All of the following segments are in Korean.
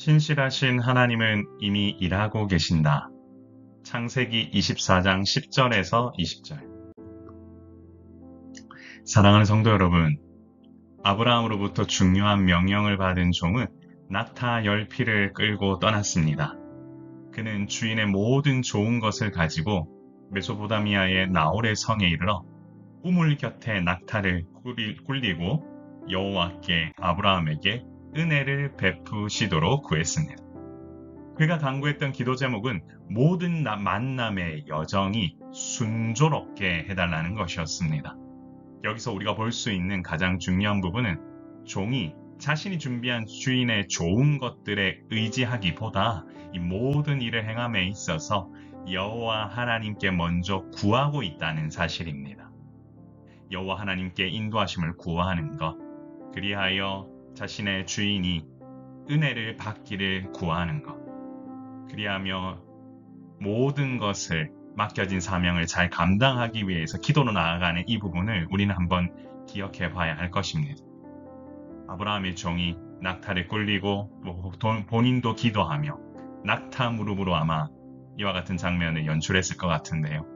신실하신 하나님은 이미 일하고 계신다. 창세기 24장 10절에서 20절. 사랑하는 성도 여러분, 아브라함으로부터 중요한 명령을 받은 종은 낙타 10피를 끌고 떠났습니다. 그는 주인의 모든 좋은 것을 가지고 메소포타미아의 나홀의 성에 이르러 우물 곁에 낙타를 굴리고 여호와께 아브라함에게 은혜를 베푸시도록 구했습니다. 그가 간구했던 기도 제목은 모든 만남의 여정이 순조롭게 해달라는 것이었습니다. 여기서 우리가 볼 수 있는 가장 중요한 부분은 종이 자신이 준비한 주인의 좋은 것들에 의지하기보다 이 모든 일을 행함에 있어서 여호와 하나님께 먼저 구하고 있다는 사실입니다. 여호와 하나님께 인도하심을 구하는 것, 그리하여 자신의 주인이 은혜를 받기를 구하는 것, 그리하며 모든 것을 맡겨진 사명을 잘 감당하기 위해서 기도로 나아가는 이 부분을 우리는 한번 기억해 봐야 할 것입니다. 아브라함의 종이 낙타를 굴리고 본인도 기도하며 낙타 무릎으로 아마 이와 같은 장면을 연출했을 것 같은데요.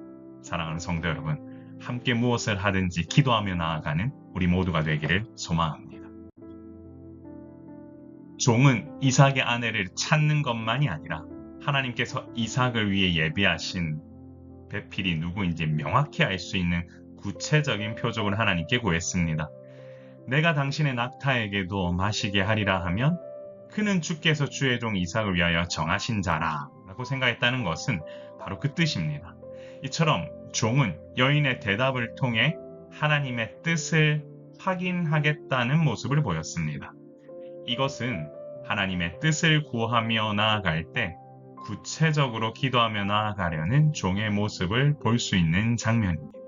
사랑하는 성도 여러분, 함께 무엇을 하든지 기도하며 나아가는 우리 모두가 되기를 소망합니다. 종은 이삭의 아내를 찾는 것만이 아니라 하나님께서 이삭을 위해 예비하신 배필이 누구인지 명확히 알 수 있는 구체적인 표적을 하나님께 구했습니다. 내가 당신의 낙타에게도 마시게 하리라 하면 그는 주께서 주의 종 이삭을 위하여 정하신 자라 라고 생각했다는 것은 바로 그 뜻입니다. 이처럼 종은 여인의 대답을 통해 하나님의 뜻을 확인하겠다는 모습을 보였습니다. 이것은 하나님의 뜻을 구하며 나아갈 때 구체적으로 기도하며 나아가려는 종의 모습을 볼 수 있는 장면입니다.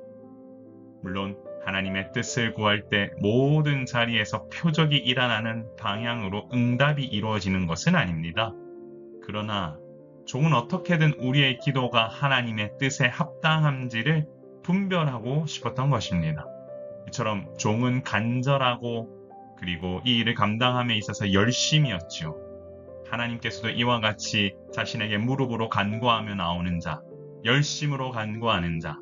물론 하나님의 뜻을 구할 때 모든 자리에서 표적이 일어나는 방향으로 응답이 이루어지는 것은 아닙니다. 그러나 종은 어떻게든 우리의 기도가 하나님의 뜻에 합당한지를 분별하고 싶었던 것입니다. 이처럼 종은 간절하고 그리고 이 일을 감당함에 있어서 열심이었지요. 하나님께서도 이와 같이 자신에게 무릎으로 간구하며 나오는 자, 열심으로 간구하는 자,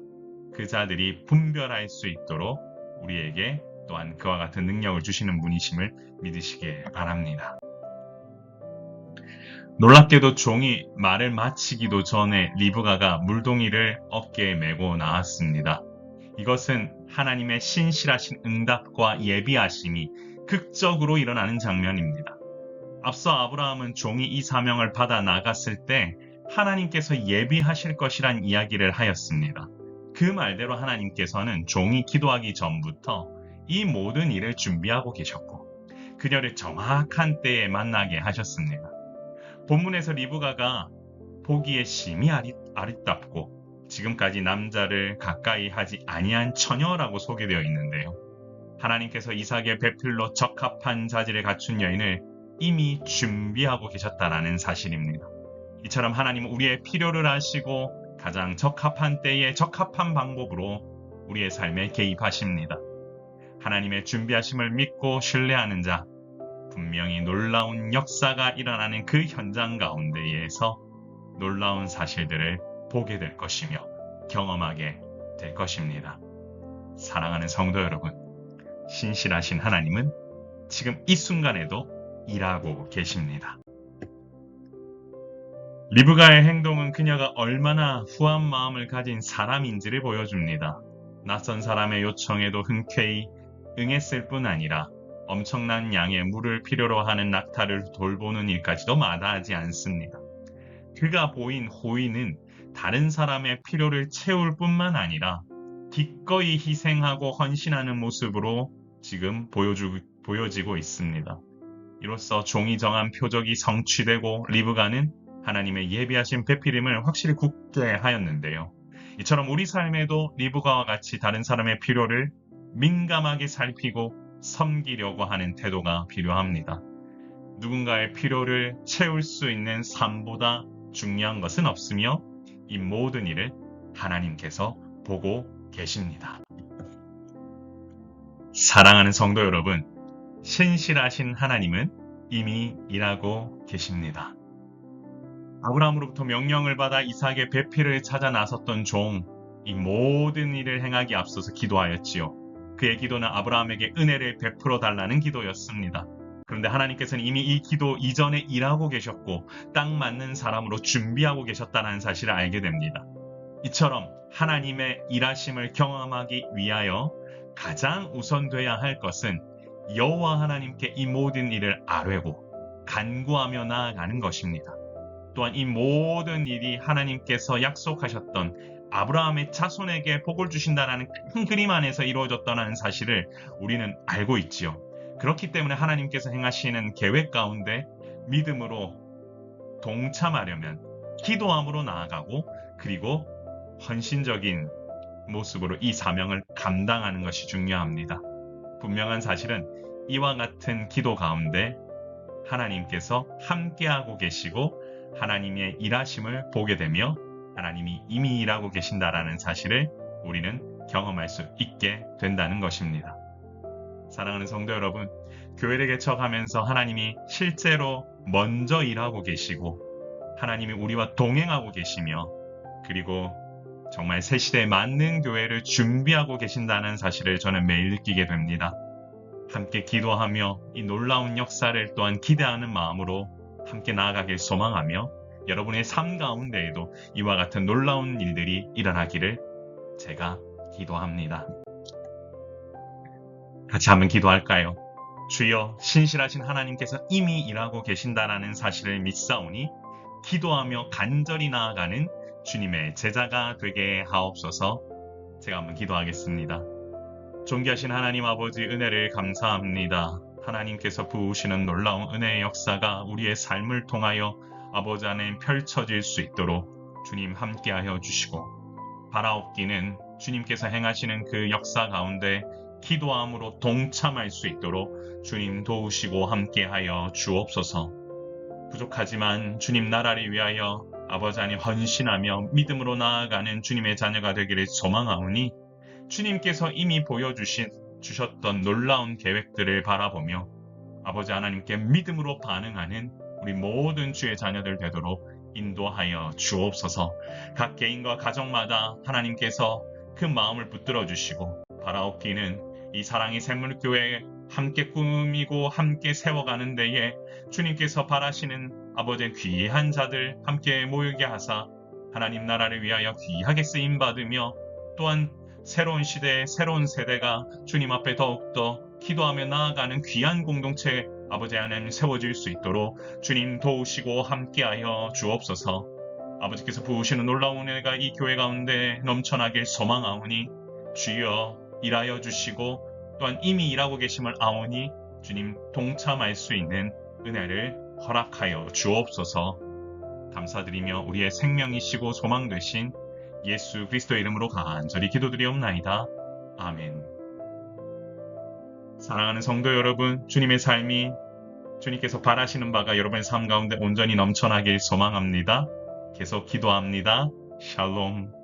그 자들이 분별할 수 있도록 우리에게 또한 그와 같은 능력을 주시는 분이심을 믿으시길 바랍니다. 놀랍게도 종이 말을 마치기도 전에 리브가가 물동이를 어깨에 메고 나왔습니다. 이것은 하나님의 신실하신 응답과 예비하심이 극적으로 일어나는 장면입니다. 앞서 아브라함은 종이 이 사명을 받아 나갔을 때 하나님께서 예비하실 것이란 이야기를 하였습니다. 그 말대로 하나님께서는 종이 기도하기 전부터 이 모든 일을 준비하고 계셨고 그녀를 정확한 때에 만나게 하셨습니다. 본문에서 리브가가 보기에 심히 아리답고 지금까지 남자를 가까이 하지 아니한 처녀라고 소개되어 있는데요. 하나님께서 이삭의 배필로 적합한 자질을 갖춘 여인을 이미 준비하고 계셨다는 사실입니다. 이처럼 하나님은 우리의 필요를 아시고 가장 적합한 때에 적합한 방법으로 우리의 삶에 개입하십니다. 하나님의 준비하심을 믿고 신뢰하는 자, 분명히 놀라운 역사가 일어나는 그 현장 가운데에서 놀라운 사실들을 보게 될 것이며 경험하게 될 것입니다. 사랑하는 성도 여러분, 신실하신 하나님은 지금 이 순간에도 일하고 계십니다. 리브가의 행동은 그녀가 얼마나 후한 마음을 가진 사람인지를 보여줍니다. 낯선 사람의 요청에도 흔쾌히 응했을 뿐 아니라 엄청난 양의 물을 필요로 하는 낙타를 돌보는 일까지도 마다하지 않습니다. 그가 보인 호의는 다른 사람의 필요를 채울 뿐만 아니라 기꺼이 희생하고 헌신하는 모습으로 지금 보여지고 있습니다. 이로써 종이 정한 표적이 성취되고 리브가는 하나님의 예비하신 배필임을 확실히 굳게 하였는데요. 이처럼 우리 삶에도 리브가와 같이 다른 사람의 필요를 민감하게 살피고 섬기려고 하는 태도가 필요합니다. 누군가의 필요를 채울 수 있는 삶보다 중요한 것은 없으며 이 모든 일을 하나님께서 보고 계십니다. 사랑하는 성도 여러분, 신실하신 하나님은 이미 일하고 계십니다. 아브라함으로부터 명령을 받아 이삭의 배필을 찾아 나섰던 종, 이 모든 일을 행하기 앞서서 기도하였지요. 그의 기도는 아브라함에게 은혜를 베풀어 달라는 기도였습니다. 그런데 하나님께서는 이미 이 기도 이전에 일하고 계셨고 딱 맞는 사람으로 준비하고 계셨다는 사실을 알게 됩니다. 이처럼 하나님의 일하심을 경험하기 위하여 가장 우선돼야 할 것은 여호와 하나님께 이 모든 일을 아뢰고 간구하며 나아가는 것입니다. 또한 이 모든 일이 하나님께서 약속하셨던 아브라함의 자손에게 복을 주신다는 큰 그림 안에서 이루어졌다는 사실을 우리는 알고 있지요. 그렇기 때문에 하나님께서 행하시는 계획 가운데 믿음으로 동참하려면 기도함으로 나아가고 그리고 헌신적인 모습으로 이 사명을 감당하는 것이 중요합니다. 분명한 사실은 이와 같은 기도 가운데 하나님께서 함께하고 계시고 하나님의 일하심을 보게 되며 하나님이 이미 일하고 계신다라는 사실을 우리는 경험할 수 있게 된다는 것입니다. 사랑하는 성도 여러분, 교회를 개척하면서 하나님이 실제로 먼저 일하고 계시고 하나님이 우리와 동행하고 계시며 그리고 정말 새 시대에 맞는 교회를 준비하고 계신다는 사실을 저는 매일 느끼게 됩니다. 함께 기도하며 이 놀라운 역사를 또한 기대하는 마음으로 함께 나아가길 소망하며 여러분의 삶 가운데에도 이와 같은 놀라운 일들이 일어나기를 제가 기도합니다. 같이 한번 기도할까요? 주여, 신실하신 하나님께서 이미 일하고 계신다라는 사실을 믿사오니 기도하며 간절히 나아가는 주님의 제자가 되게 하옵소서. 제가 한번 기도하겠습니다. 존귀하신 하나님 아버지, 은혜를 감사합니다. 하나님께서 부으시는 놀라운 은혜의 역사가 우리의 삶을 통하여 아버지 안에 펼쳐질 수 있도록 주님 함께하여 주시고 바라옵기는 주님께서 행하시는 그 역사 가운데 기도함으로 동참할 수 있도록 주님 도우시고 함께하여 주옵소서. 부족하지만 주님 나라를 위하여 아버지 안에 헌신하며 믿음으로 나아가는 주님의 자녀가 되기를 소망하오니 주님께서 이미 보여주셨던 놀라운 계획들을 바라보며 아버지 하나님께 믿음으로 반응하는 우리 모든 주의 자녀들 되도록 인도하여 주옵소서. 각 개인과 가정마다 하나님께서 그 마음을 붙들어 주시고 바라옵기는 이 사랑의 샘물교회 함께 꾸미고 함께 세워가는 데에 주님께서 바라시는 아버지의 귀한 자들 함께 모이게 하사 하나님 나라를 위하여 귀하게 쓰임받으며 또한 새로운 시대의 새로운 세대가 주님 앞에 더욱더 기도하며 나아가는 귀한 공동체 아버지 안에 세워질 수 있도록 주님 도우시고 함께하여 주옵소서. 아버지께서 부으시는 놀라운 은혜가 이 교회 가운데 넘쳐나길 소망하오니 주여 일하여 주시고 또한 이미 일하고 계심을 아오니 주님 동참할 수 있는 은혜를 허락하여 주옵소서. 감사드리며 우리의 생명이시고 소망 되신 예수 그리스도의 이름으로 간절히 기도드리옵나이다. 아멘. 사랑하는 성도 여러분, 주님의 삶이 주님께서 바라시는 바가 여러분의 삶 가운데 온전히 넘쳐나길 소망합니다. 계속 기도합니다. 샬롬.